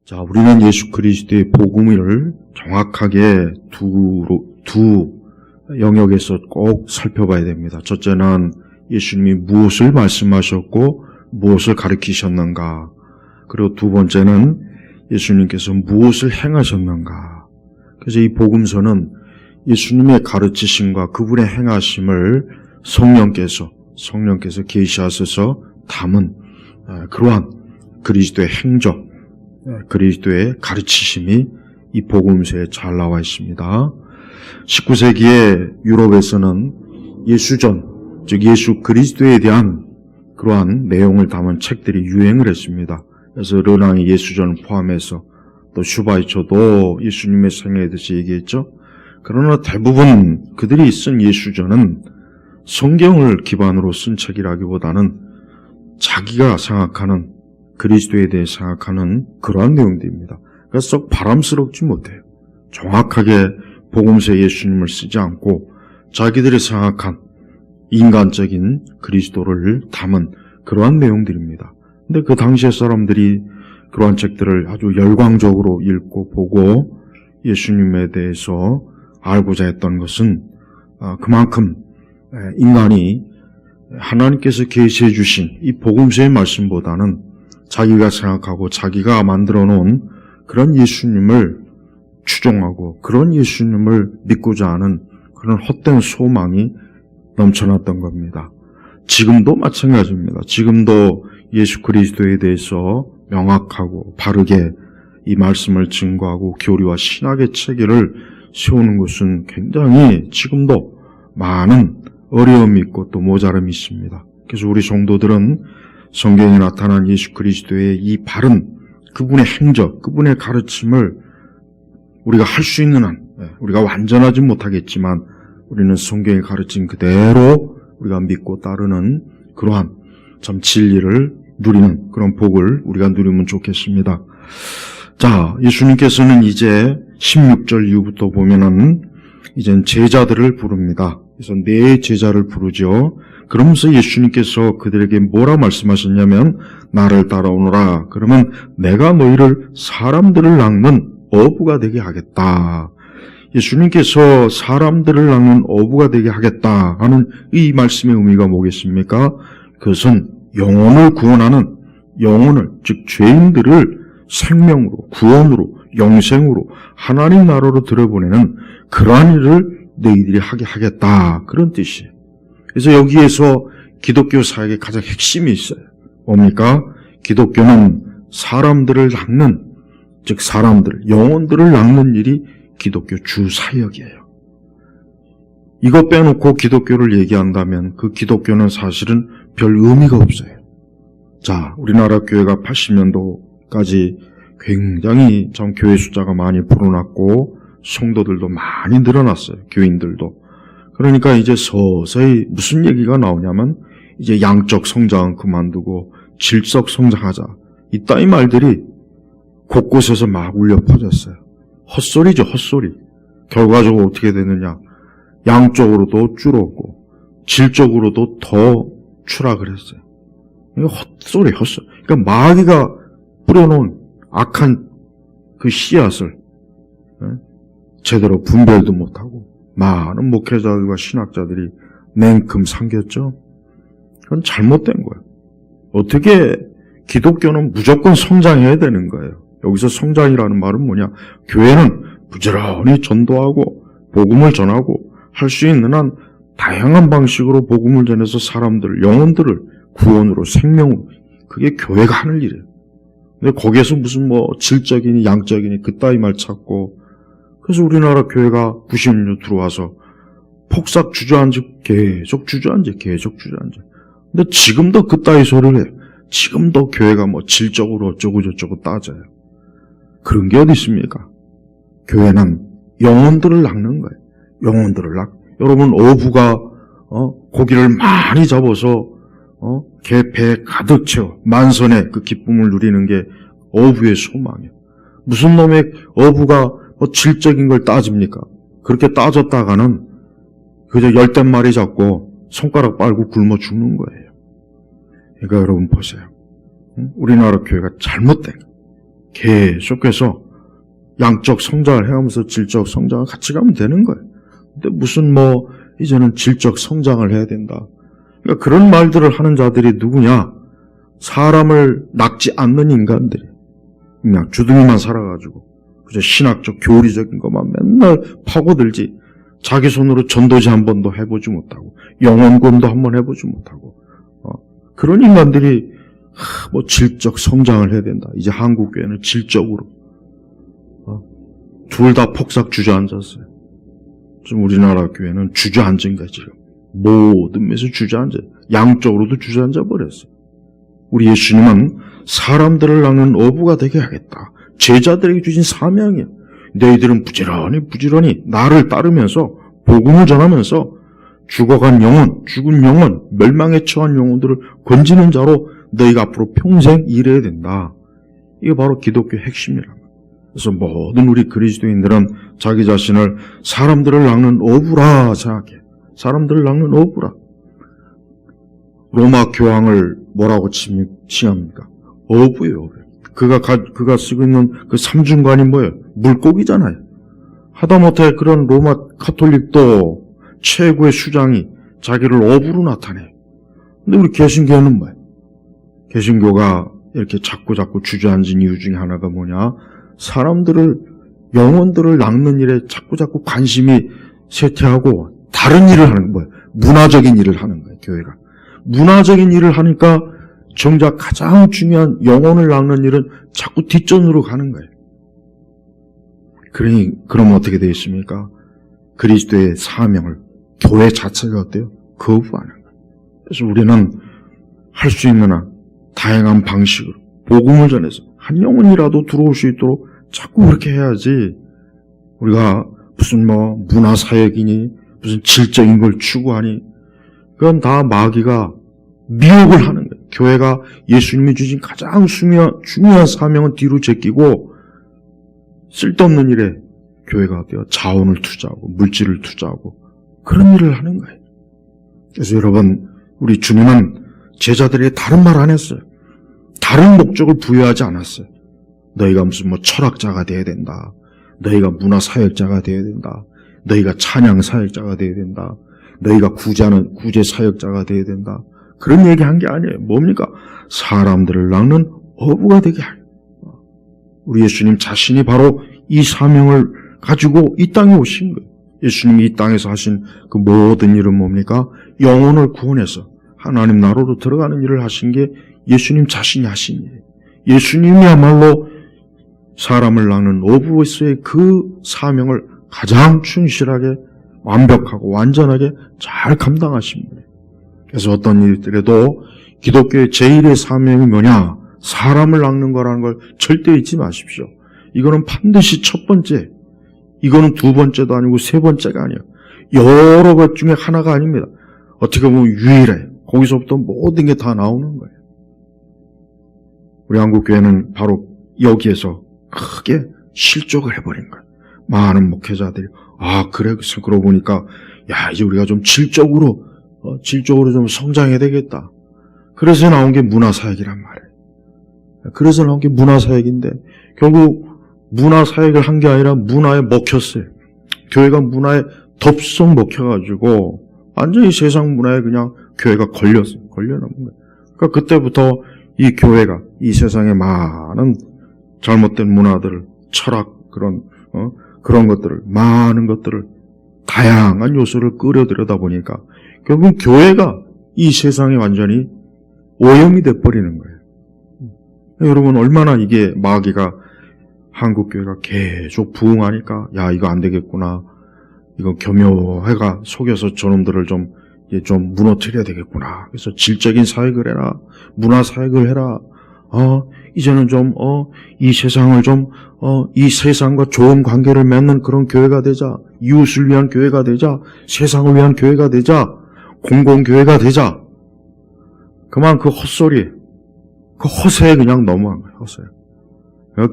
자, 우리는 예수 그리스도의 복음을 정확하게 두 영역에서 꼭 살펴봐야 됩니다. 첫째는 예수님이 무엇을 말씀하셨고 무엇을 가르치셨는가. 그리고 두 번째는 예수님께서 무엇을 행하셨는가. 그래서 이 복음서는 예수님의 가르치심과 그분의 행하심을 성령께서 계시하셔서 담은 그러한 그리스도의 행적, 그리스도의 가르치심이 이 복음서에 잘 나와 있습니다. 19세기의 유럽에서는 예수전, 즉 예수 그리스도에 대한 그러한 내용을 담은 책들이 유행을 했습니다. 그래서 르낭의 예수전을 포함해서 또 슈바이처도 예수님의 생애에 대해서 얘기했죠. 그러나 대부분 그들이 쓴 예수전은 성경을 기반으로 쓴 책이라기보다는 자기가 생각하는 그리스도에 대해 생각하는 그러한 내용들입니다. 그래서 썩 바람스럽지 못해요. 정확하게 복음서에 예수님을 쓰지 않고 자기들이 생각한 인간적인 그리스도를 담은 그러한 내용들입니다. 근데 그 당시의 사람들이 그러한 책들을 아주 열광적으로 읽고 보고 예수님에 대해서 알고자 했던 것은 그만큼 인간이 하나님께서 계시해 주신 이 복음서의 말씀보다는 자기가 생각하고 자기가 만들어 놓은 그런 예수님을 추종하고 그런 예수님을 믿고자 하는 그런 헛된 소망이 넘쳐났던 겁니다. 지금도 마찬가지입니다. 지금도 예수 그리스도에 대해서 명확하고 바르게 이 말씀을 증거하고 교리와 신학의 체계를 세우는 것은 굉장히 지금도 많은 어려움이 있고 또 모자람이 있습니다. 그래서 우리 성도들은 성경에 나타난 예수 그리스도의 이 바른 그분의 행적, 그분의 가르침을 우리가 할 수 있는 한, 우리가 완전하지 못하겠지만 우리는 성경에 가르친 그대로 우리가 믿고 따르는 그러한 참 진리를 누리는 그런 복을 우리가 누리면 좋겠습니다. 자, 예수님께서는 이제 16절 이후부터 보면은 이젠 제자들을 부릅니다. 그래서 네 제자를 부르죠. 그러면서 예수님께서 그들에게 뭐라 말씀하셨냐면 나를 따라오너라. 그러면 내가 너희를 사람들을 낚는 어부가 되게 하겠다. 예수님께서 사람들을 낚는 어부가 되게 하겠다 하는 이 말씀의 의미가 뭐겠습니까? 그것은 영혼을 구원하는 영혼을, 즉 죄인들을 생명으로, 구원으로, 영생으로 하나님 나라로 들여보내는 그러한 일을 너희들이 하게 하겠다. 그런 뜻이에요. 그래서 여기에서 기독교 사역의 가장 핵심이 있어요. 뭡니까? 기독교는 사람들을 낚는, 즉 사람들, 영혼들을 낚는 일이 기독교 주 사역이에요. 이거 빼놓고 기독교를 얘기한다면 그 기독교는 사실은 별 의미가 없어요. 자, 우리나라 교회가 80년도까지 굉장히 전 교회 숫자가 많이 불어났고 성도들도 많이 늘어났어요. 교인들도. 그러니까 이제 서서히 무슨 얘기가 나오냐면 이제 양적 성장은 그만두고 질적 성장하자. 이따위 말들이 곳곳에서 막 울려 퍼졌어요. 헛소리죠, 헛소리. 결과적으로 어떻게 되느냐. 양적으로도 줄었고 질적으로도 더 추락을 했어요. 이거 헛소리. 그러니까 마귀가 뿌려놓은 악한 그 씨앗을 제대로 분별도 못하고 많은 목회자들과 신학자들이 냉큼 삼겼죠. 그건 잘못된 거예요. 어떻게 기독교는 무조건 성장해야 되는 거예요. 여기서 성장이라는 말은 뭐냐? 교회는 부지런히 전도하고 복음을 전하고 할 수 있는 한 다양한 방식으로 복음을 전해서 사람들, 영혼들을 구원으로, 생명으로, 그게 교회가 하는 일이에요. 근데 거기에서 무슨 질적이니 양적이니 그따위 말 찾고, 그래서 우리나라 교회가 90년 들어와서 폭삭 주저앉아. 근데 지금도 그따위 소리를 해요. 지금도 교회가 질적으로 어쩌고저쩌고 따져요. 그런 게 어디 있습니까? 교회는 영혼들을 낚는 거예요. 영혼들을 여러분 어부가 고기를 많이 잡아서 개 배에 가득 채워 만선의 그 기쁨을 누리는 게 어부의 소망이에요. 무슨 놈의 어부가 질적인 걸 따집니까? 그렇게 따졌다가는 그저 10마리 잡고 손가락 빨고 굶어 죽는 거예요. 그러니까 여러분 보세요. 우리나라 교회가 잘못된 거예요. 계속해서 양적 성장을 해가면서 질적 성장을 같이 가면 되는 거예요. 근데 무슨 이제는 질적 성장을 해야 된다. 그러니까 그런 말들을 하는 자들이 누구냐? 사람을 낚지 않는 인간들이. 그냥 주둥이만 살아가지고 그저 신학적 교리적인 것만 맨날 파고들지 자기 손으로 전도지 한 번도 해보지 못하고 영혼구원도 한 번 해보지 못하고 그런 인간들이 질적 성장을 해야 된다. 이제 한국 교회는 질적으로 둘 다 폭삭 주저앉았어요. 지금 우리나라 교회는 주저앉은 거지. 모든 면에서 주저앉아. 양쪽으로도 주저앉아 버렸어요. 우리 예수님은 사람들을 낚는 어부가 되게 하겠다. 제자들에게 주신 사명이야. 너희들은 부지런히 나를 따르면서 복음을 전하면서 죽어간 영혼, 죽은 영혼, 멸망에 처한 영혼들을 건지는 자로 너희가 앞으로 평생 일해야 된다. 이게 바로 기독교의 핵심이라고. 그래서 모든 우리 그리스도인들은 자기 자신을 사람들을 낚는 어부라 생각해. 사람들을 낚는 어부라. 로마 교황을 뭐라고 칭합니까? 어부예요. 그가 쓰고 있는 그 삼중관이 뭐예요? 물고기잖아요. 하다못해 그런 로마 카톨릭도 최고의 수장이 자기를 어부로 나타내요. 근데 우리 개신교는 뭐예요? 개신교가 이렇게 자꾸 주저앉은 이유 중에 하나가 뭐냐? 영혼들을 낚는 일에 자꾸 관심이 쇠퇴하고 다른 일을 하는 거예요. 문화적인 일을 하는 거예요, 교회가. 문화적인 일을 하니까 정작 가장 중요한 영혼을 낚는 일은 자꾸 뒷전으로 가는 거예요. 그러면 어떻게 되어 있습니까? 그리스도의 사명을 교회 자체가 어때요? 거부하는 거예요. 그래서 우리는 할 수 있는 한 다양한 방식으로 복음을 전해서 한 영혼이라도 들어올 수 있도록 자꾸 그렇게 해야지. 우리가 무슨 문화사역이니 무슨 질적인 걸 추구하니 그건 다 마귀가 미혹을 하는 거예요. 교회가 예수님이 주신 가장 중요한 사명은 뒤로 제끼고 쓸데없는 일에 교회가 어때요? 자원을 투자하고 물질을 투자하고 그런 일을 하는 거예요. 그래서 여러분, 우리 주님은 제자들에게 다른 말 안 했어요. 다른 목적을 부여하지 않았어요. 너희가 무슨 철학자가 돼야 된다. 너희가 문화사역자가 돼야 된다. 너희가 찬양사역자가 돼야 된다. 너희가 구제사역자가 돼야 된다. 그런 얘기한 게 아니에요. 뭡니까? 사람들을 낚는 어부가 되게 하려. 우리 예수님 자신이 바로 이 사명을 가지고 이 땅에 오신 거예요. 예수님이 이 땅에서 하신 그 모든 일은 뭡니까? 영혼을 구원해서 하나님 나라로 들어가는 일을 하신 게 예수님 자신이 하신 일이에요. 예수님이야말로 사람을 낚는 어부로서의 그 사명을 가장 충실하게 완벽하고 완전하게 잘 감당하신 분이에요. 그래서 어떤 일들에도 기독교의 제1의 사명이 뭐냐? 사람을 낚는 거라는 걸 절대 잊지 마십시오. 이거는 반드시 첫 번째, 이거는 두 번째도 아니고 세 번째가 아니에요. 여러 것 중에 하나가 아닙니다. 어떻게 보면 유일해. 거기서부터 모든 게 다 나오는 거예요. 우리 한국교회는 바로 여기에서 크게 실족을 해버린 거예요. 많은 목회자들이 그래, 그러고 보니까 이제 우리가 좀 질적으로 좀 성장해야 되겠다. 그래서 나온 게 문화사역이란 말이에요. 그래서 나온 게 문화사역인데 결국 문화사역을 한 게 아니라 문화에 먹혔어요. 교회가 문화에 덥석 먹혀가지고 완전히 세상 문화에 그냥 교회가 걸려남은 거예요. 그러니까 그때부터 이 교회가 이 세상의 많은 잘못된 문화들을, 철학, 그런 것들을, 많은 것들을, 다양한 요소를 끌어들여다 보니까 결국 교회가 이 세상에 완전히 오염이 돼버리는 거예요. 여러분, 얼마나 이게 마귀가 한국교회가 계속 부흥하니까 이거 안 되겠구나. 이거 교묘회가 속여서 저놈들을 좀 무너뜨려야 되겠구나. 그래서 질적인 사역을 해라. 문화 사역을 해라. 이제는 이 세상을 이 세상과 좋은 관계를 맺는 그런 교회가 되자. 이웃을 위한 교회가 되자. 세상을 위한 교회가 되자. 공공교회가 되자. 그만 그 헛소리, 그 허세에 그냥 넘어간 거예요. 허세.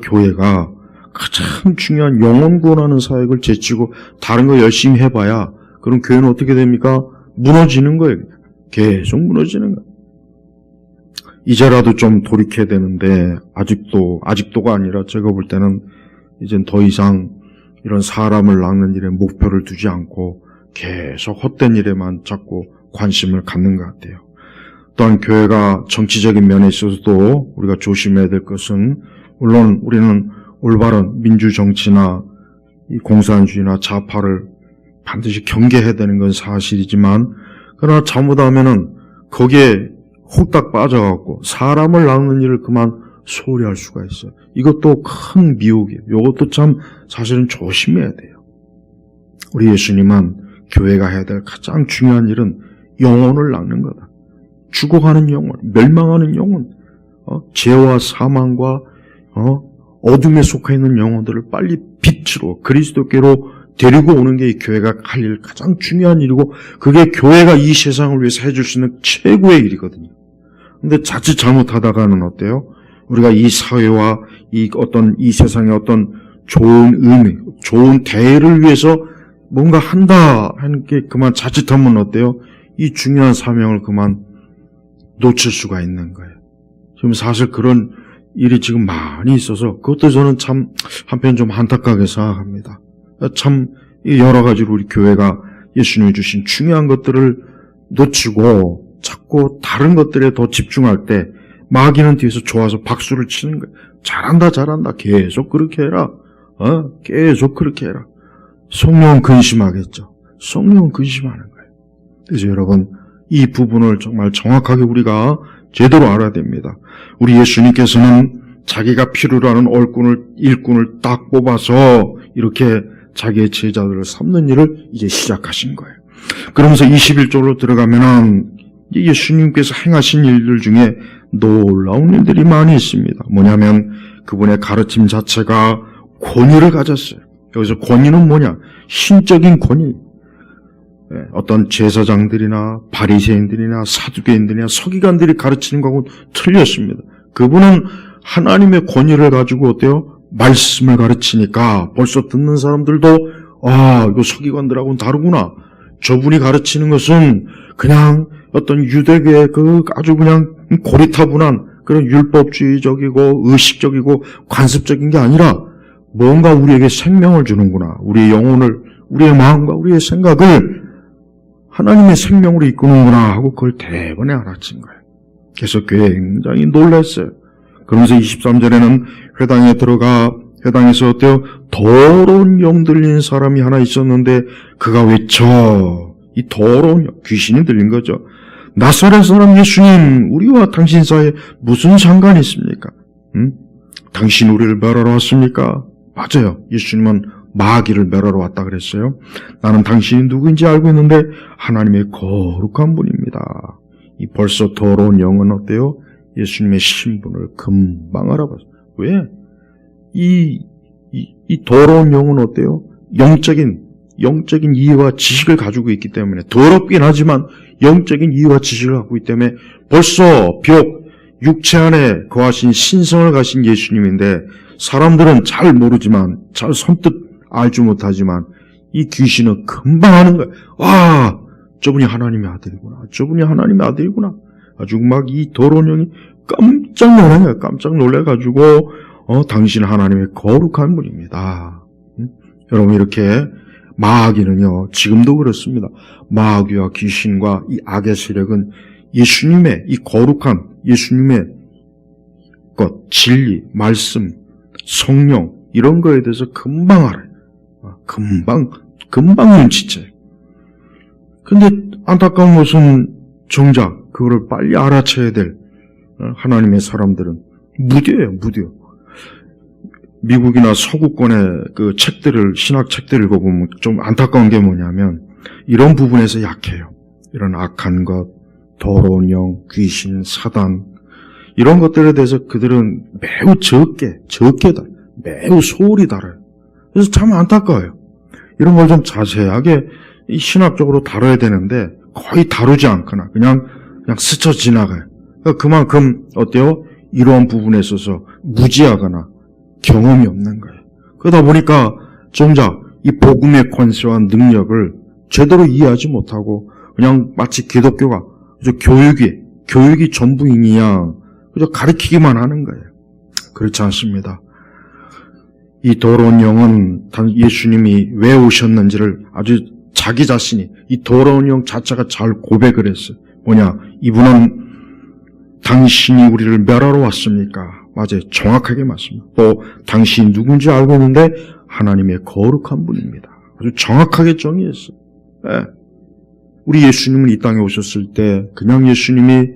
교회가 가장 중요한 영혼 구원하는 사역을 제치고 다른 거 열심히 해봐야 그럼 교회는 어떻게 됩니까? 무너지는 거예요. 계속 무너지는 거예요. 이제라도 좀 돌이켜야 되는데 아직도가 아니라 제가 볼 때는 이젠 더 이상 이런 사람을 낚는 일에 목표를 두지 않고 계속 헛된 일에만 자꾸 관심을 갖는 것 같아요. 또한 교회가 정치적인 면에 있어서도 우리가 조심해야 될 것은, 물론 우리는 올바른 민주정치나 이 공산주의나 좌파를 반드시 경계해야 되는 건 사실이지만, 그러나 잘못하면은 거기에 홀딱 빠져갖고 사람을 낚는 일을 그만 소홀히 할 수가 있어요. 이것도 큰 미혹이에요. 이것도 참 사실은 조심해야 돼요. 우리 예수님은 교회가 해야 될 가장 중요한 일은 영혼을 낚는 거다. 죽어가는 영혼, 멸망하는 영혼, 죄와 사망과 어둠에 속해 있는 영혼들을 빨리 빛으로 그리스도께로 데리고 오는 게 이 교회가 할 일, 가장 중요한 일이고, 그게 교회가 이 세상을 위해서 해줄 수 있는 최고의 일이거든요. 근데 자칫 잘못하다가는 어때요? 우리가 이 사회와 이 세상의 어떤 좋은 의미, 좋은 대의를 위해서 뭔가 한다 하는 게 그만 자칫하면 어때요? 이 중요한 사명을 그만 놓칠 수가 있는 거예요. 지금 사실 그런 일이 지금 많이 있어서 그것도 저는 참 한편 좀 안타깝게 생각합니다. 참 여러 가지로 우리 교회가 예수님이 주신 중요한 것들을 놓치고 자꾸 다른 것들에 더 집중할 때 마귀는 뒤에서 좋아서 박수를 치는 거예요. 잘한다. 계속 그렇게 해라. 계속 그렇게 해라. 성령은 근심하겠죠. 성령은 근심하는 거예요. 그래서 여러분, 이 부분을 정말 정확하게 우리가 제대로 알아야 됩니다. 우리 예수님께서는 자기가 필요로 하는 일꾼을 딱 뽑아서 이렇게 자기의 제자들을 삼는 일을 이제 시작하신 거예요. 그러면서 21절로 들어가면은 예수님께서 행하신 일들 중에 놀라운 일들이 많이 있습니다. 뭐냐면 그분의 가르침 자체가 권위를 가졌어요. 여기서 권위는 뭐냐? 신적인 권위. 어떤 제사장들이나 바리새인들이나 사두개인들이나 서기관들이 가르치는 거하고 틀렸습니다. 그분은 하나님의 권위를 가지고 어때요? 말씀을 가르치니까 벌써 듣는 사람들도 이거 서기관들하고는 다르구나. 저분이 가르치는 것은 그냥 어떤 유대교의 아주 그냥 고리타분한 그런 율법주의적이고 의식적이고 관습적인 게 아니라 뭔가 우리에게 생명을 주는구나. 우리의 영혼을, 우리의 마음과 우리의 생각을 하나님의 생명으로 이끄는구나 하고 그걸 대번에 알아챈 거예요. 그래서 굉장히 놀랐어요. 그러면서 23절에는 회당에 들어가 회당에서 어때요? 더러운 영 들린 사람이 하나 있었는데 그가 외쳐, 이 더러운 영, 귀신이 들린 거죠. 나사렛 사람 예수님, 우리와 당신 사이에 무슨 상관이 있습니까? 당신 우리를 멸하러 왔습니까? 맞아요. 예수님은 마귀를 멸하러 왔다 그랬어요. 나는 당신이 누구인지 알고 있는데 하나님의 거룩한 분입니다. 이 벌써 더러운 영은 어때요? 예수님의 신분을 금방 알아봤어요. 왜? 이 더러운 영은 어때요? 영적인 이해와 지식을 가지고 있기 때문에, 더럽긴 하지만 영적인 이해와 지식을 갖고 있기 때문에 벌써 육체 안에 거하신 신성을 가신 예수님인데, 사람들은 잘 모르지만, 잘 선뜻 알지 못하지만 이 귀신은 금방 아는 거예요. 저분이 하나님의 아들이구나. 아주 막 이 더러운 영이 깜짝 놀라요. 깜짝 놀래가지고 당신 하나님의 거룩한 분입니다. 여러분, 이렇게 마귀는요, 지금도 그렇습니다. 마귀와 귀신과 이 악의 세력은 예수님의 이 거룩한 예수님의 것, 진리, 말씀, 성령, 이런 거에 대해서 금방 알아요. 금방 눈치채요. 근데 안타까운 것은 정작 그거를 빨리 알아채야 될 하나님의 사람들은 무뎌요. 미국이나 서구권의 그 신학 책들을 읽어보면 좀 안타까운 게 뭐냐면 이런 부분에서 약해요. 이런 악한 것, 더러운 영, 귀신, 사단, 이런 것들에 대해서 그들은 매우 적게 매우 소홀히 다뤄요. 그래서 참 안타까워요. 이런 걸 좀 자세하게 신학적으로 다뤄야 되는데 거의 다루지 않거나 그냥 스쳐 지나가요. 그만큼 어때요? 이러한 부분에 있어서 무지하거나 경험이 없는 거예요. 그러다 보니까 정작 이 복음의 권세와 능력을 제대로 이해하지 못하고 그냥 마치 기독교가 교육이 전부이냐 그저 가르치기만 하는 거예요. 그렇지 않습니다. 이 더러운 영은 예수님이 왜 오셨는지를 아주 자기 자신이 이 더러운 영 자체가 잘 고백을 했어요. 뭐냐? 이분은 당신이 우리를 멸하러 왔습니까? 맞아요. 정확하게 맞습니다. 또 당신이 누군지 알고 있는데 하나님의 거룩한 분입니다. 아주 정확하게 정의했어요. 네. 우리 예수님은 이 땅에 오셨을 때 그냥 예수님이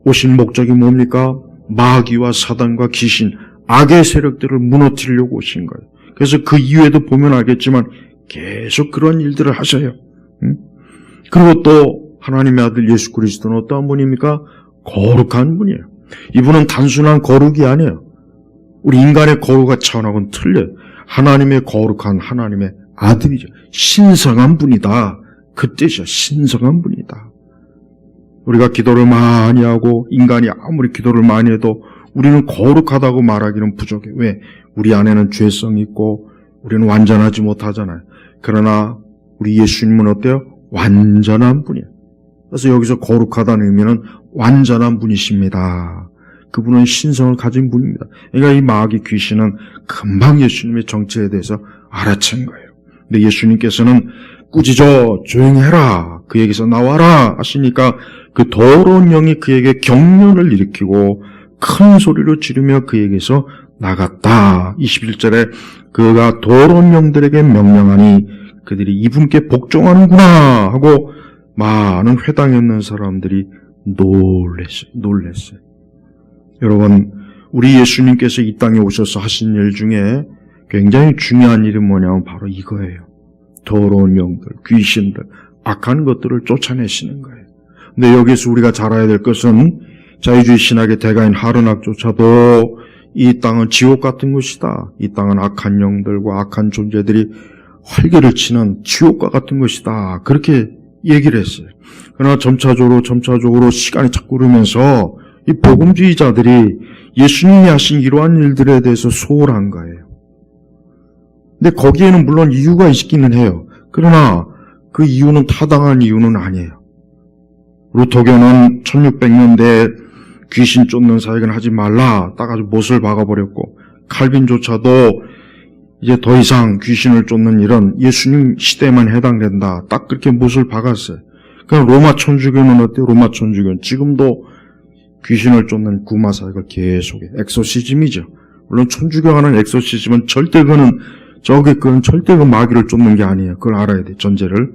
오신 목적이 뭡니까? 마귀와 사단과 귀신, 악의 세력들을 무너뜨리려고 오신 거예요. 그래서 그 이후에도 보면 알겠지만 계속 그런 일들을 하셔요. 그리고 또 하나님의 아들 예수 그리스도는 어떠한 분입니까? 거룩한 분이에요. 이분은 단순한 거룩이 아니에요. 우리 인간의 거룩과 차원하고는 틀려요. 하나님의 거룩한 하나님의 아들이죠. 신성한 분이다. 그 뜻이야. 신성한 분이다. 우리가 기도를 많이 하고 인간이 아무리 기도를 많이 해도 우리는 거룩하다고 말하기는 부족해. 왜? 우리 안에는 죄성이 있고 우리는 완전하지 못하잖아요. 그러나 우리 예수님은 어때요? 완전한 분이에요. 그래서 여기서 거룩하다는 의미는 완전한 분이십니다. 그분은 신성을 가진 분입니다. 그러니까 이 마귀 귀신은 금방 예수님의 정체에 대해서 알아챈 거예요. 근데 예수님께서는 꾸짖어 조용히 해라. 그에게서 나와라 하시니까 그 더러운 영이 그에게 경련을 일으키고 큰 소리로 지르며 그에게서 나갔다. 21절에 그가 더러운 영들에게 명령하니 그들이 이분께 복종하는구나 하고 많은 회당에 있는 사람들이 놀랬어요. 여러분, 우리 예수님께서 이 땅에 오셔서 하신 일 중에 굉장히 중요한 일이 뭐냐면 바로 이거예요. 더러운 영들, 귀신들, 악한 것들을 쫓아내시는 거예요. 근데 여기서 우리가 잘 알아야 될 것은 자유주의 신학의 대가인 하르낙조차도 이 땅은 지옥 같은 곳이다. 이 땅은 악한 영들과 악한 존재들이 활개를 치는 지옥과 같은 것이다. 그렇게 얘기를 했어요. 그러나 점차적으로 시간이 자꾸 흐르면서 이 복음주의자들이 예수님이 하신 이러한 일들에 대해서 소홀한 거예요. 근데 거기에는 물론 이유가 있기는 해요. 그러나 그 이유는 타당한 이유는 아니에요. 루터교는 1600년대에 귀신 쫓는 사역은 하지 말라 딱 아주 못을 박아버렸고, 칼빈조차도 이제 더 이상 귀신을 쫓는 일은 예수님 시대에만 해당된다 딱 그렇게 못을 박았어요. 그럼 로마 천주교는 어때요? 로마 천주교는 지금도 귀신을 쫓는 구마 사역을 계속해. 엑소시즘이죠. 물론 천주교가 하는 엑소시즘은 절대 그건 절대 그 마귀를 쫓는 게 아니에요. 그걸 알아야 돼, 전제를.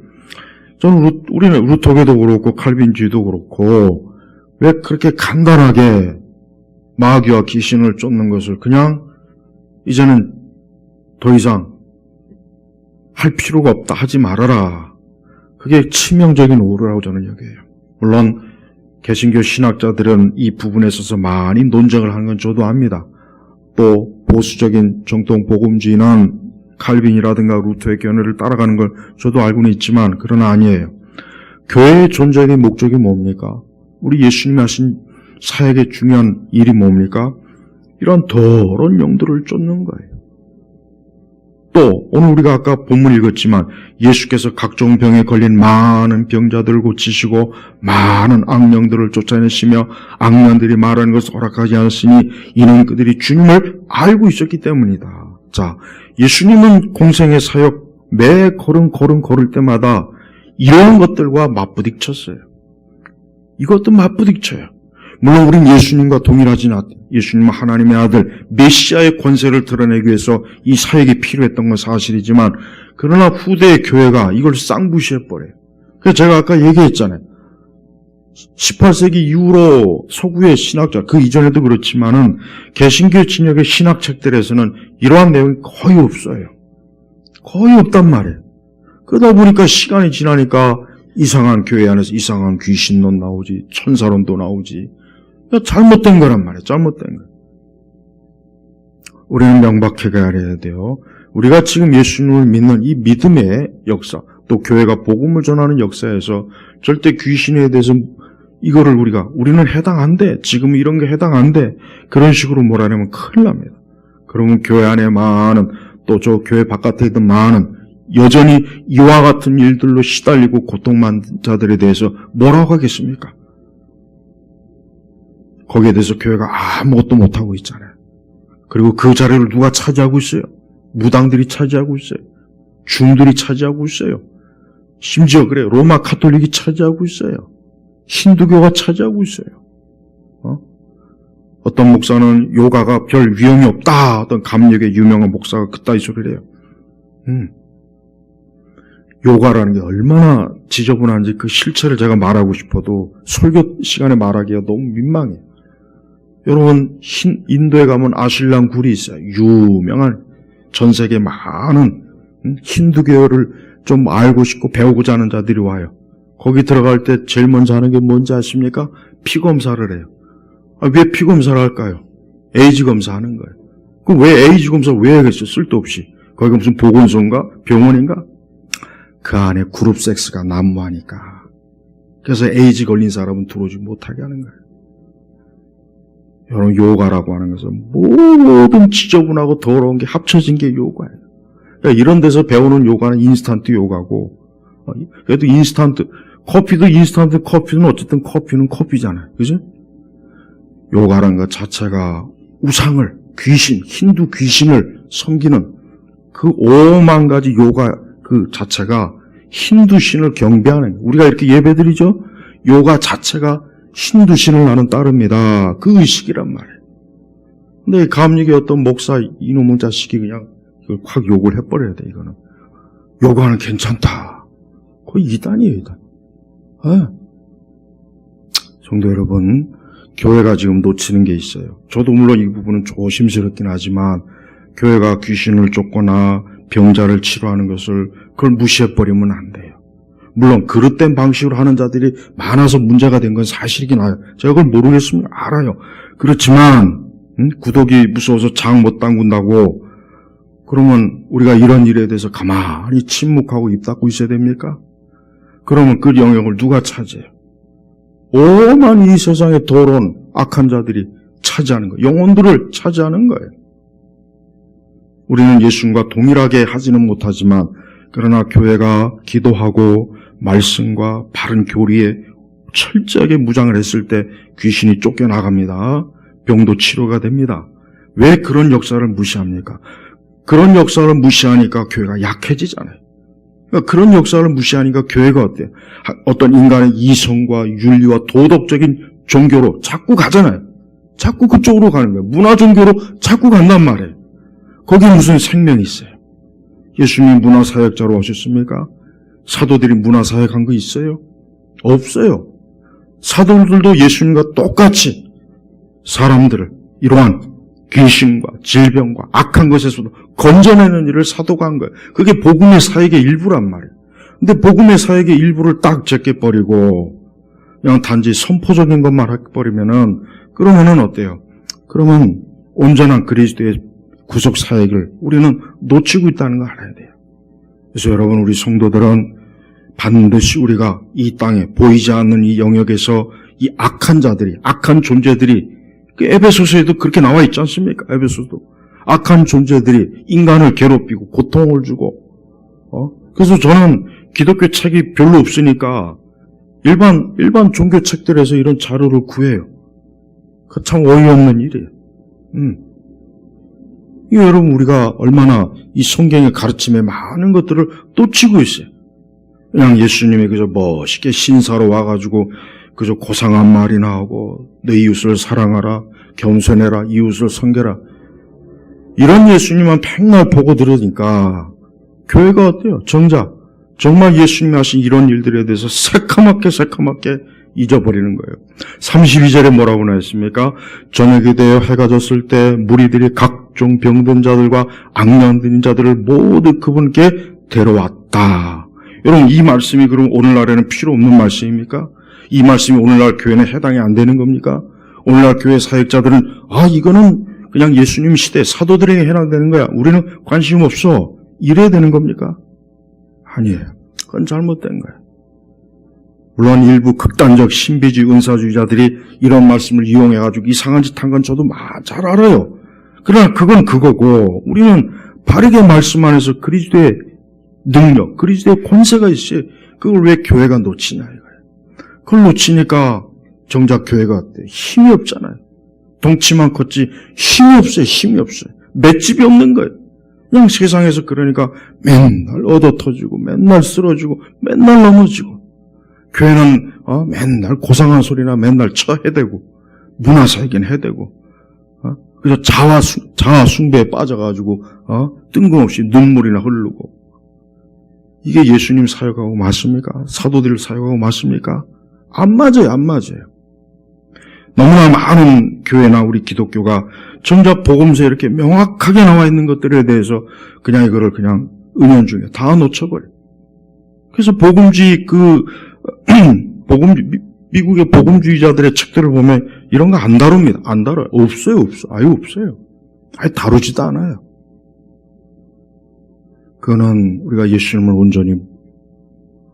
우리는 루터교도 그렇고 칼빈주의도 그렇고 왜 그렇게 간단하게 마귀와 귀신을 쫓는 것을 그냥 이제는 더 이상 할 필요가 없다, 하지 말아라. 그게 치명적인 오류라고 저는 여겨요. 물론 개신교 신학자들은 이 부분에 있어서 많이 논쟁을 하는 건 저도 압니다. 또 보수적인 정통 복음주의는 칼빈이라든가 루터의 견해를 따라가는 걸 저도 알고는 있지만 그러나 아니에요. 교회의 존재의 목적이 뭡니까? 우리 예수님이 하신 사역의 중요한 일이 뭡니까? 이런 더러운 영들을 쫓는 거예요. 또 오늘 우리가 아까 본문 읽었지만 예수께서 각종 병에 걸린 많은 병자들을 고치시고 많은 악령들을 쫓아내시며 악령들이 말하는 것을 허락하지 않았으니 이는 그들이 주님을 알고 있었기 때문이다. 자, 예수님은 공생의 사역 매 걸음 걸을 때마다 이런 것들과 맞부딪혔어요. 이것도 맞부딪혀요. 물론 우린 예수님과 동일하진 않아요. 예수님은 하나님의 아들 메시아의 권세를 드러내기 위해서 이 사역이 필요했던 건 사실이지만 그러나 후대의 교회가 이걸 쌍무시해버려요. 그래서 제가 아까 얘기했잖아요. 18세기 이후로 서구의 신학자, 그 이전에도 그렇지만은 개신교 진영의 신학책들에서는 이러한 내용이 거의 없어요. 거의 없단 말이에요. 그러다 보니까 시간이 지나니까 이상한 교회 안에서 이상한 귀신론 나오지, 천사론도 나오지. 잘못된 거란 말이에요. 잘못된 거. 우리는 명백하게 알아야 돼요. 우리가 지금 예수님을 믿는 이 믿음의 역사, 또 교회가 복음을 전하는 역사에서 절대 귀신에 대해서 이거를 우리는 해당 안 돼. 지금 이런 게 해당 안 돼. 그런 식으로 몰아내면 큰일 납니다. 그러면 교회 안에 많은, 또 저 교회 바깥에 있던 많은 여전히 이와 같은 일들로 시달리고 고통받는 자들에 대해서 뭐라고 하겠습니까? 거기에 대해서 교회가 아무것도 못하고 있잖아요. 그리고 그 자리를 누가 차지하고 있어요? 무당들이 차지하고 있어요. 중들이 차지하고 있어요. 심지어 그래 로마 카톨릭이 차지하고 있어요. 힌두교가 차지하고 있어요. 어떤 목사는 요가가 별 위험이 없다. 어떤 감력의 유명한 목사가 그따위 소리를 해요. 요가라는 게 얼마나 지저분한지 그 실체를 제가 말하고 싶어도 설교 시간에 말하기가 너무 민망해요. 여러분 인도에 가면 아실랑 굴이 있어요. 유명한 전 세계 많은 힌두교를 좀 알고 싶고 배우고자 하는 자들이 와요. 거기 들어갈 때 제일 먼저 하는 게 뭔지 아십니까? 피 검사를 해요. 왜 피 검사를 할까요? 에이즈 검사하는 거예요. 그럼 왜 에이즈 검사 왜 하겠어요? 쓸데없이. 거기가 무슨 보건소인가? 병원인가? 그 안에 그룹 섹스가 난무하니까. 그래서 에이즈 걸린 사람은 들어오지 못하게 하는 거예요. 여러분 요가라고 하는 것은 모든 지저분하고 더러운 게 합쳐진 게 요가예요. 그러니까 이런 데서 배우는 요가는 인스턴트 요가고, 그래도 인스턴트 커피도 인스턴트 커피는 어쨌든 커피는 커피잖아요. 그죠? 요가라는 것 자체가 우상을, 귀신, 힌두 귀신을 섬기는 그 5만 가지 요가 그 자체가 힌두 신을 경배하는, 우리가 이렇게 예배드리죠? 요가 자체가 힌두 신을 나는 따릅니다. 그 의식이란 말이에요. 근데 감리교 어떤 목사 이놈의 자식이 그냥 이걸 확 욕을 해버려야 돼, 이거는. 요가는 괜찮다. 거의 이단이에요, 이단. 성도 여러분, 교회가 지금 놓치는 게 있어요. 저도 물론 이 부분은 조심스럽긴 하지만 교회가 귀신을 쫓거나 병자를 치료하는 것을 그걸 무시해버리면 안 돼요. 물론 그릇된 방식으로 하는 자들이 많아서 문제가 된 건 사실이긴 해요. 제가 그걸 모르겠으면 알아요. 그렇지만 구독이 무서워서 장 못 담근다고 그러면 우리가 이런 일에 대해서 가만히 침묵하고 입 닫고 있어야 됩니까? 그러면 그 영역을 누가 차지해요? 오만 이 세상에 더러운 악한 자들이 차지하는 거예요. 영혼들을 차지하는 거예요. 우리는 예수님과 동일하게 하지는 못하지만 그러나 교회가 기도하고 말씀과 바른 교리에 철저하게 무장을 했을 때 귀신이 쫓겨나갑니다. 병도 치료가 됩니다. 왜 그런 역사를 무시합니까? 그런 역사를 무시하니까 교회가 약해지잖아요. 그러니까 그런 역사를 무시하니까 교회가 어때요? 어떤 인간의 이성과 윤리와 도덕적인 종교로 자꾸 가잖아요. 자꾸 그쪽으로 가는 거예요. 문화 종교로 자꾸 간단 말이에요. 거기에 무슨 생명이 있어요? 예수님 문화사역자로 오셨습니까? 사도들이 문화사역한 거 있어요? 없어요. 사도들도 예수님과 똑같이 사람들을 이러한 귀신과 질병과 악한 것에서도 건져내는 일을 사도가 한 거예요. 그게 복음의 사역의 일부란 말이에요. 근데 복음의 사역의 일부를 딱 제껴버리고 그냥 단지 선포적인 것만 해버리면은 그러면은 어때요? 그러면 온전한 그리스도의 구속 사역을 우리는 놓치고 있다는 걸 알아야 돼요. 그래서 여러분 우리 성도들은 반드시 우리가 이 땅에 보이지 않는 이 영역에서 이 악한 자들이, 악한 존재들이 에베소서에도 그렇게 나와 있지 않습니까? 에베소도 악한 존재들이 인간을 괴롭히고 고통을 주고 그래서 저는 기독교 책이 별로 없으니까 일반 종교 책들에서 이런 자료를 구해요. 그 참 어이없는 일이에요. 이거 여러분 우리가 얼마나 이 성경의 가르침에 많은 것들을 놓치고 있어요. 그냥 예수님이 그저 멋있게 신사로 와가지고 그저 고상한 말이나 하고 내 이웃을 사랑하라, 겸손해라, 이웃을 섬겨라 이런 예수님만 백날 보고 들으니까 교회가 어때요? 정말 예수님이 하신 이런 일들에 대해서 새카맣게 잊어버리는 거예요. 32절에 뭐라고 나왔습니까? 저녁이 되어 해가 졌을 때 무리들이 각종 병든 자들과 악령 들린 자들을 모두 그분께 데려왔다. 여러분 이 말씀이 그럼 오늘날에는 필요 없는 말씀입니까? 이 말씀이 오늘날 교회는 해당이 안 되는 겁니까? 오늘날 교회 사역자들은 이거는 그냥 예수님 시대 사도들에게 해당되는 거야. 우리는 관심 없어. 이래야 되는 겁니까? 아니에요. 그건 잘못된 거예요. 물론 일부 극단적 신비주의 은사주의자들이 이런 말씀을 이용해가지고 이상한 짓 한 건 저도 잘 알아요. 그러나 그건 그거고 우리는 바르게 말씀 안에서 그리스도의 능력, 그리스도의 권세가 있어요. 그걸 왜 교회가 놓치냐 이거예요. 그걸 놓치니까 정작 교회가 힘이 없잖아요. 덩치만 컸지 힘이 없어요. 힘이 없어요. 맷집이 없는 거예요. 그냥 세상에서 그러니까 맨날 얻어터지고 맨날 쓰러지고 맨날 넘어지고 교회는 맨날 고상한 소리나 맨날 쳐해대고 문화사이긴 해대고 그래서 자아 숭배에 빠져가지고 뜬금없이 눈물이나 흐르고 이게 예수님 사역하고 맞습니까? 사도들 사역하고 맞습니까? 안 맞아요. 안 맞아요. 너무나 많은 교회나 우리 기독교가 정작 복음서에 이렇게 명확하게 나와 있는 것들에 대해서 그냥 이거를 그냥 은연중에 다 놓쳐버려. 그래서 미국의 복음주의자들의 책들을 보면 이런 거 안 다룹니다. 안 다뤄요. 없어요. 아예 없어요. 아예 다루지도 않아요. 그거는 우리가 예수님을 온전히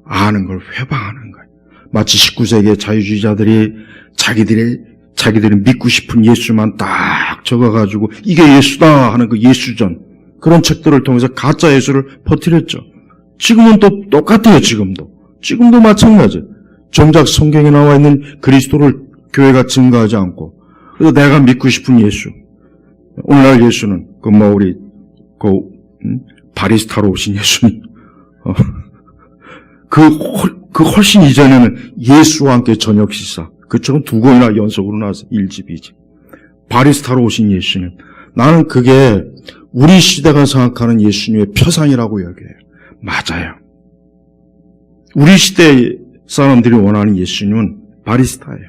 아는 걸 회방하는 거예요. 마치 19세기의 자유주의자들이 자기들이 믿고 싶은 예수만 딱 적어가지고 이게 예수다 하는 그 예수전 그런 책들을 통해서 가짜 예수를 퍼뜨렸죠. 지금은 또 똑같아요. 지금도 마찬가지예요. 정작 성경에 나와 있는 그리스도를 교회가 증거하지 않고 그래서 내가 믿고 싶은 예수 오늘날 예수는 바리스타로 오신 예수님 그 훨씬 이전에는 예수와 함께 저녁 식사 그쪽은 2권이나 연속으로 나왔어요. 1집, 2집. 바리스타로 오신 예수님. 나는 그게 우리 시대가 생각하는 예수님의 표상이라고 여겨요. 맞아요. 우리 시대 사람들이 원하는 예수님은 바리스타예요.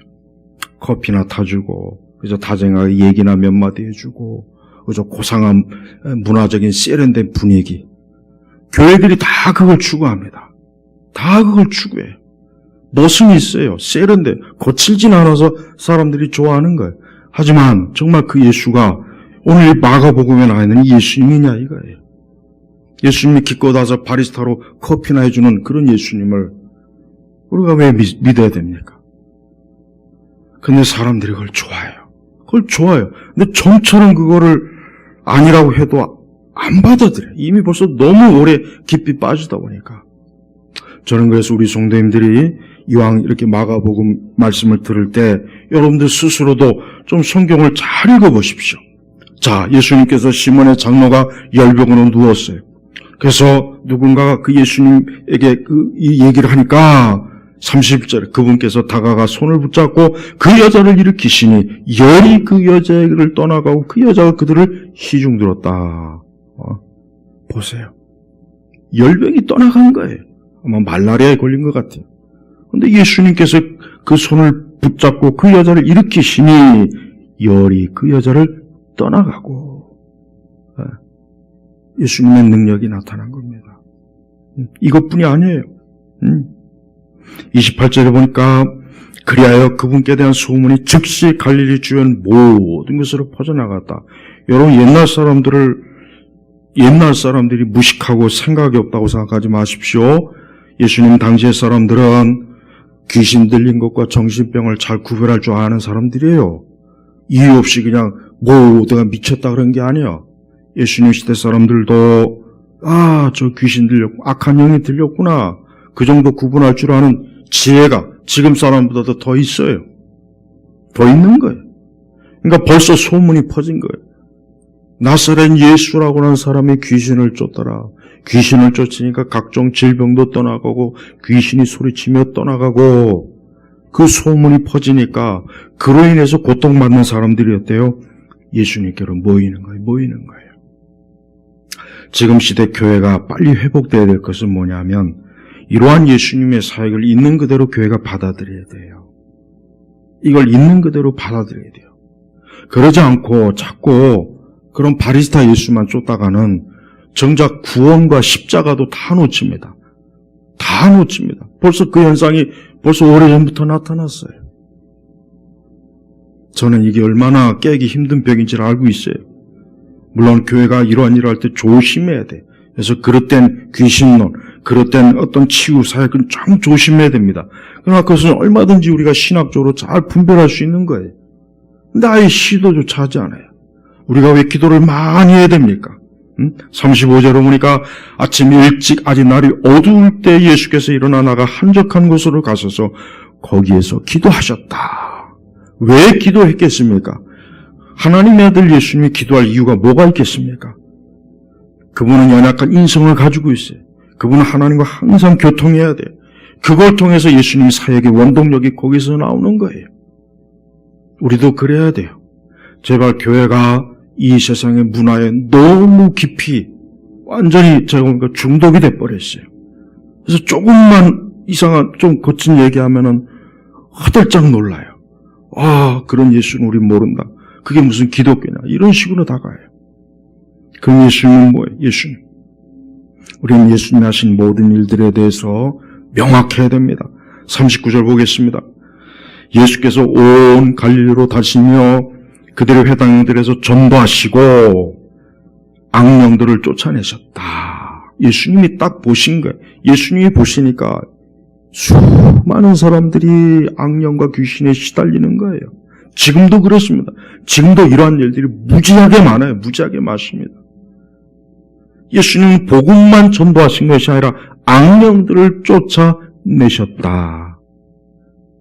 커피나 타주고, 그래서 다정하게 얘기나 몇 마디 해주고, 그래서 고상한 문화적인 세련된 분위기. 교회들이 다 그걸 추구합니다. 다 그걸 추구해요. 멋은 있어요. 세련돼. 거칠진 않아서 사람들이 좋아하는 거예요. 하지만 정말 그 예수가 오늘 마가복음에 나와 있는 예수님이냐 이거예요. 예수님이 기껏 와서 바리스타로 커피나 해주는 그런 예수님을 우리가 왜 믿어야 됩니까? 근데 사람들이 그걸 좋아해요. 근데 좀처럼 그거를 아니라고 해도 안 받아들여요. 이미 벌써 너무 오래 깊이 빠지다 보니까. 저는 그래서 우리 성도님들이 이왕 이렇게 마가복음 말씀을 들을 때 여러분들 스스로도 좀 성경을 잘 읽어보십시오. 자, 예수님께서 시몬의 장로가 열병으로 누웠어요. 그래서 누군가가 그 예수님에게 이 얘기를 하니까 30절 그분께서 다가가 손을 붙잡고 그 여자를 일으키시니 열이 그 여자를 떠나가고 그 여자가 그들을 희중들었다. 보세요. 열병이 떠나간 거예요. 아마 말라리아에 걸린 것 같아요. 그런데 예수님께서 그 손을 붙잡고 그 여자를 일으키시니 열이 그 여자를 떠나가고 예수님의 능력이 나타난 겁니다. 이것뿐이 아니에요. 28절에 보니까 그리하여 그분께 대한 소문이 즉시 갈릴리 주변 모든 것으로 퍼져나갔다. 여러분 옛날 사람들이 무식하고 생각이 없다고 생각하지 마십시오. 예수님 당시의 사람들은 귀신 들린 것과 정신병을 잘 구별할 줄 아는 사람들이에요. 이유 없이 그냥 내가 미쳤다 그런 게 아니야. 예수님 시대 사람들도 저 귀신 들렸고 악한 영이 들렸구나. 그 정도 구분할 줄 아는 지혜가 지금 사람보다도 더 있어요. 더 있는 거예요. 그러니까 벌써 소문이 퍼진 거예요. 나사렛 예수라고 하는 사람이 귀신을 쫓더라. 귀신을 쫓으니까 각종 질병도 떠나가고 귀신이 소리치며 떠나가고 그 소문이 퍼지니까 그로 인해서 고통받는 사람들이었대요. 예수님께로 모이는 거예요. 지금 시대 교회가 빨리 회복돼야 될 것은 뭐냐면 이러한 예수님의 사역을 있는 그대로 교회가 받아들여야 돼요. 이걸 있는 그대로 받아들여야 돼요. 그러지 않고 자꾸 그런 바리스타 예수만 쫓다가는 정작 구원과 십자가도 다 놓칩니다. 벌써 그 현상이 벌써 오래전부터 나타났어요. 저는 이게 얼마나 깨기 힘든 벽인지를 알고 있어요. 물론 교회가 이러한 일을 할 때 조심해야 돼. 그래서 그릇된 귀신론, 그릇된 어떤 치유 사역은 참 조심해야 됩니다. 그러나 그것은 얼마든지 우리가 신학적으로 잘 분별할 수 있는 거예요. 근데 아예 시도조차 하지 않아요. 우리가 왜 기도를 많이 해야 됩니까? 35절로 보니까 아침 일찍 아직 날이 어두울 때 예수께서 일어나 나가 한적한 곳으로 가셔서 거기에서 기도하셨다. 왜 기도했겠습니까? 하나님의 아들 예수님이 기도할 이유가 뭐가 있겠습니까? 그분은 연약한 인성을 가지고 있어요. 그분은 하나님과 항상 교통해야 돼요. 그걸 통해서 예수님 사역의 원동력이 거기서 나오는 거예요. 우리도 그래야 돼요. 제발 교회가 이 세상의 문화에 너무 깊이 완전히 제가 보니까 중독이 돼버렸어요. 그래서 조금만 이상한 좀 거친 얘기하면은 허들짝 놀라요. 아, 그런 예수는 우리 모른다. 그게 무슨 기독교냐. 이런 식으로 다가요. 그럼 예수님은 뭐예요? 예수님. 우리는 예수님이 하신 모든 일들에 대해서 명확해야 됩니다. 39절 보겠습니다. 예수께서 온 갈릴리로 다니시며 그들의 회당들에서 전도하시고 악령들을 쫓아내셨다. 예수님이 딱 보신 거예요. 예수님이 보시니까 수많은 사람들이 악령과 귀신에 시달리는 거예요. 지금도 그렇습니다. 지금도 이러한 일들이 무지하게 많아요. 무지하게 많습니다. 예수님은 복음만 전도하신 것이 아니라 악령들을 쫓아내셨다.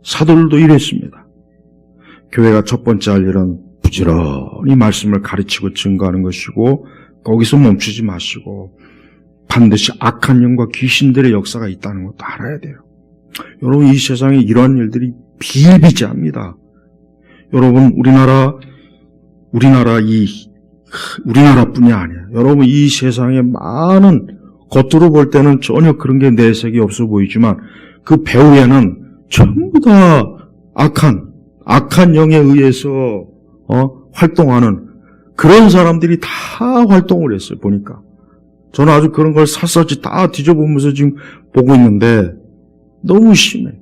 사도들도 이랬습니다. 교회가 첫 번째 할 일은 부지런히 말씀을 가르치고 증거하는 것이고 거기서 멈추지 마시고 반드시 악한 영과 귀신들의 역사가 있다는 것도 알아야 돼요. 여러분, 이 세상에 이러한 일들이 비일비재합니다. 여러분, 우리나라뿐이 아니에요. 여러분, 이 세상에 많은, 겉으로 볼 때는 전혀 그런 게 내색이 없어 보이지만 그 배후에는 전부 다 악한 영에 의해서 활동하는 그런 사람들이 다 활동을 했어요. 보니까 저는 아주 그런 걸 샅샅이 다 뒤져보면서 지금 보고 있는데 너무 심해.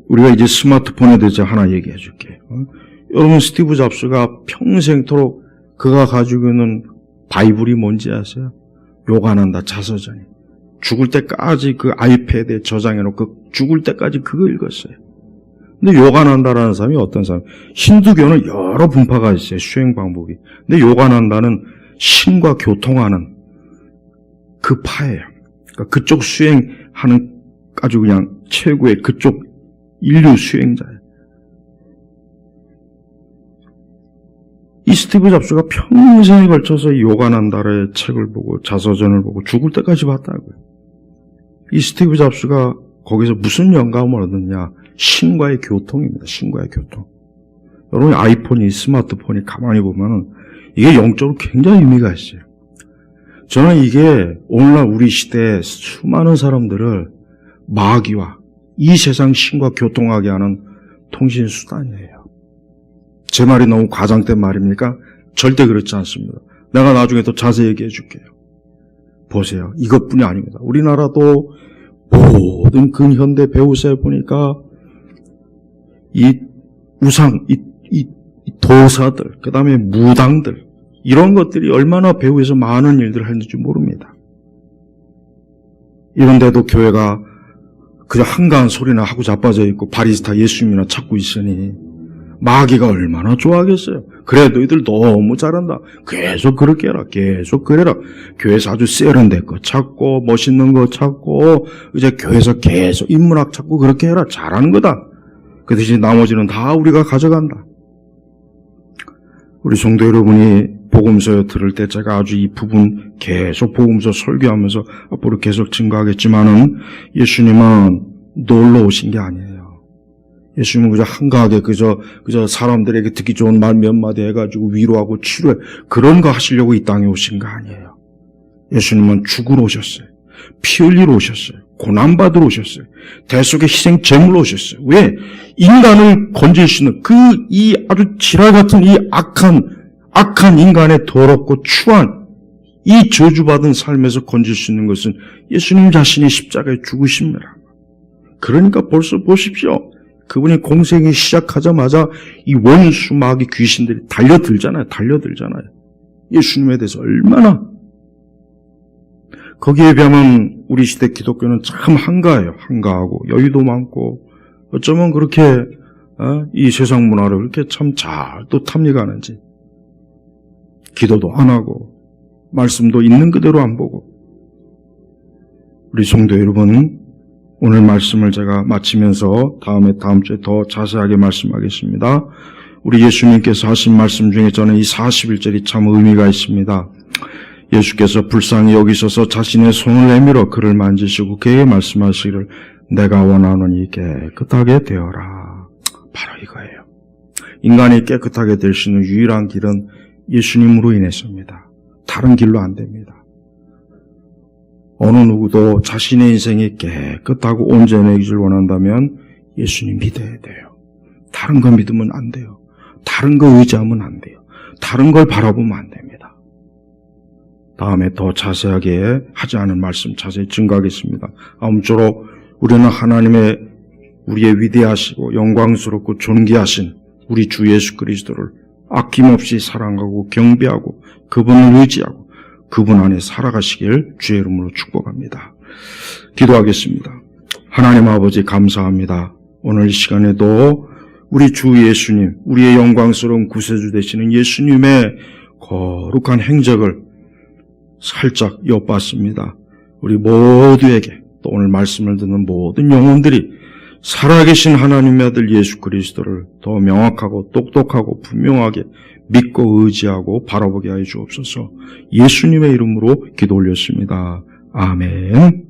우리가 이제 스마트폰에 대해서 하나 얘기해 줄게요. 여러분, 스티브 잡스가 평생토록 그가 가지고 있는 바이블이 뭔지 아세요? 욕 안 한다, 자서전이. 죽을 때까지 그 아이패드에 저장해놓고 죽을 때까지 그거 읽었어요. 근데 욕 안 한다라는 사람이 어떤 사람? 힌두교는 여러 분파가 있어요. 수행 방법이. 근데 욕 안 한다는 신과 교통하는 그 파예요. 그러니까 그쪽 수행하는 아주 그냥 최고의 그쪽 인류 수행자예요. 이 스티브 잡스가 평생에 걸쳐서 이 욕 안 한다의 책을 보고 자서전을 보고 죽을 때까지 봤다고요. 이 스티브 잡스가 거기서 무슨 영감을 얻느냐? 신과의 교통입니다. 신과의 교통. 여러분, 아이폰이, 스마트폰이 가만히 보면은 이게 영적으로 굉장히 의미가 있어요. 저는 이게 오늘날 우리 시대에 수많은 사람들을 마귀와 이 세상 신과 교통하게 하는 통신 수단이에요. 제 말이 너무 과장된 말입니까? 절대 그렇지 않습니다. 내가 나중에 더 자세히 얘기해 줄게요. 보세요. 이것뿐이 아닙니다. 우리나라도 모든 근현대 배우사에 보니까 이 우상, 이 도사들, 그 다음에 무당들, 이런 것들이 얼마나 배후에서 많은 일들을 했는지 모릅니다. 이런데도 교회가 그저 한가한 소리나 하고 자빠져 있고 바리스타 예수님이나 찾고 있으니 마귀가 얼마나 좋아하겠어요. 그래, 너희들 너무 잘한다. 계속 그렇게 해라. 계속 그래라. 교회에서 아주 세련된 거 찾고 멋있는 거 찾고 이제 교회에서 계속 인문학 찾고 그렇게 해라. 잘하는 거다. 그 대신 나머지는 다 우리가 가져간다. 우리 성도 여러분이 복음서 들을 때 제가 아주 이 부분 계속 복음서 설교하면서 앞으로 계속 증거하겠지만은 예수님은 놀러 오신 게 아니에요. 예수님은 그저 한가하게 그저 사람들에게 듣기 좋은 말 몇 마디 해가지고 위로하고 치료해 그런 거 하시려고 이 땅에 오신 거 아니에요. 예수님은 죽으러 오셨어요. 피 흘리러 오셨어요. 고난받으러 오셨어요. 대속의 희생 제물로 오셨어요. 왜? 인간을 건질 수 있는 이 아주 지랄 같은 이 악한 인간의 더럽고 추한 이 저주받은 삶에서 건질 수 있는 것은 예수님 자신이 십자가에 죽으십니다. 그러니까 벌써 보십시오. 그분이 공생이 시작하자마자 이 원수 마귀 귀신들이 달려들잖아요. 예수님에 대해서 얼마나. 거기에 비하면 우리 시대 기독교는 참 한가해요. 한가하고 여유도 많고 어쩌면 그렇게 이 세상 문화를 그렇게 참 잘 또 탑니가하는지. 기도도 안 하고 말씀도 있는 그대로 안 보고. 우리 성도 여러분, 오늘 말씀을 제가 마치면서 다음 주에 더 자세하게 말씀하겠습니다. 우리 예수님께서 하신 말씀 중에 저는 이 41절이 참 의미가 있습니다. 예수께서 불쌍히 여기셔서 자신의 손을 내밀어 그를 만지시고 그에게 말씀하시기를 내가 원하노니 깨끗하게 되어라. 바로 이거예요. 인간이 깨끗하게 될 수 있는 유일한 길은 예수님으로 인해서입니다. 다른 길로 안 됩니다. 어느 누구도 자신의 인생이 깨끗하고 온전해지길 원한다면 예수님 믿어야 돼요. 다른 거 믿으면 안 돼요. 다른 거 의지하면 안 돼요. 다른 걸 바라보면 안 됩니다. 다음에 더 자세하게 하지 않은 말씀 자세히 증거하겠습니다. 아무쪼록 우리는 하나님의 우리의 위대하시고 영광스럽고 존귀하신 우리 주 예수 그리스도를 아낌없이 사랑하고 경배하고 그분을 의지하고 그분 안에 살아가시길 주의 이름으로 축복합니다. 기도하겠습니다. 하나님 아버지 감사합니다. 오늘 이 시간에도 우리 주 예수님, 우리의 영광스러운 구세주 되시는 예수님의 거룩한 행적을 살짝 엿봤습니다. 우리 모두에게 또 오늘 말씀을 듣는 모든 영혼들이 살아계신 하나님의 아들 예수 그리스도를 더 명확하고 똑똑하고 분명하게 믿고 의지하고 바라보게 하여 주옵소서. 예수님의 이름으로 기도 올렸습니다. 아멘.